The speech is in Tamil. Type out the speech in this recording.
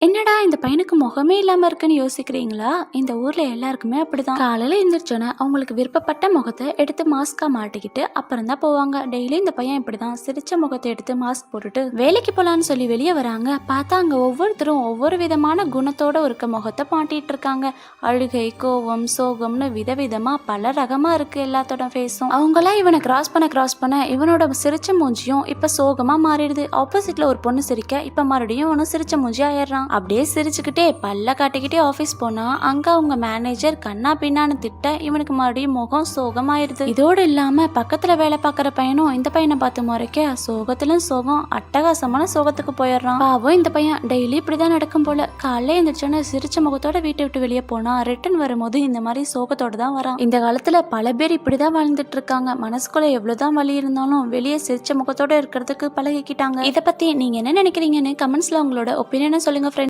என்னடா இந்த பையனுக்கு முகமே இல்லாம இருக்குன்னு யோசிக்கிறீங்களா? இந்த ஊர்ல எல்லாருக்குமே அப்படிதான். காலையில எந்திரிச்சோன்னே அவங்களுக்கு விருப்பப்பட்ட முகத்தை எடுத்து மாஸ்கா மாட்டிக்கிட்டு அப்புறம் தான் போவாங்க. டெய்லி இந்த பையன் இப்படிதான் சிரிச்ச முகத்தை எடுத்து மாஸ்க் போட்டுட்டு வேலைக்கு போலான்னு சொல்லி வெளியே வராங்க. பார்த்தா அங்க ஒவ்வொருத்தரும் ஒவ்வொரு விதமான குணத்தோட இருக்க முகத்தை மாட்டிட்டு இருக்காங்க. அழுகை, கோவம், சோகம்னு விதவிதமா பல ரகமா இருக்கு எல்லாத்தோட ஃபேஸும். அவங்களாம் இவனை கிராஸ் பண்ண இவனோட சிரிச்ச மூஞ்சியும் இப்ப சோகமா மாறிடுது. ஆப்போசிட்ல ஒரு பொண்ணு சிரிக்க இப்ப மறுபடியும் இவனும் சிரிச்ச மூஞ்சி ஆயிடுறான். அப்படியே சிரிச்சுக்கிட்டே பல்ல காட்டிக்கிட்டே ஆபீஸ் போனா அங்க அவங்க மேனேஜர் கண்ணா பின்னான்னு திட்ட இவனுக்கு மறுபடியும் முகம் சோகமாயிருது. இதோடு இல்லாம பக்கத்துல வேலை பார்க்கற பையனும் இந்த பையனை பார்த்து முறைக்க சோகத்திலும் சோகம், அட்டகாசமான சோகத்துக்கு போயிடுறான். பாவம் இந்த பையன் டெய்லி இப்படிதான் நடக்கும் போல. காலையில எந்திரிச்சோன்னு சிரிச்ச முகத்தோட வீட்டை விட்டு வெளியே போனா ரிட்டர்ன் வரும்போது இந்த மாதிரி சோகத்தோட தான் வரான். இந்த காலத்துல பல பேர் இப்படிதான் வாழ்ந்துட்டு இருக்காங்க. மனசுக்குள்ள எவ்வளவுதான் வலி இருந்தாலும் வெளியே சிரிச்ச முகத்தோட இருக்கிறதுக்கு பழகிக்கிட்டாங்க. இதை பத்தி நீங்க என்ன நினைக்கிறீங்கன்னு கமெண்ட்ஸ்ல உங்களோட ஒப்பீனியனை சொல்லுங்க ஃப்ரெண்ட்ஸ்.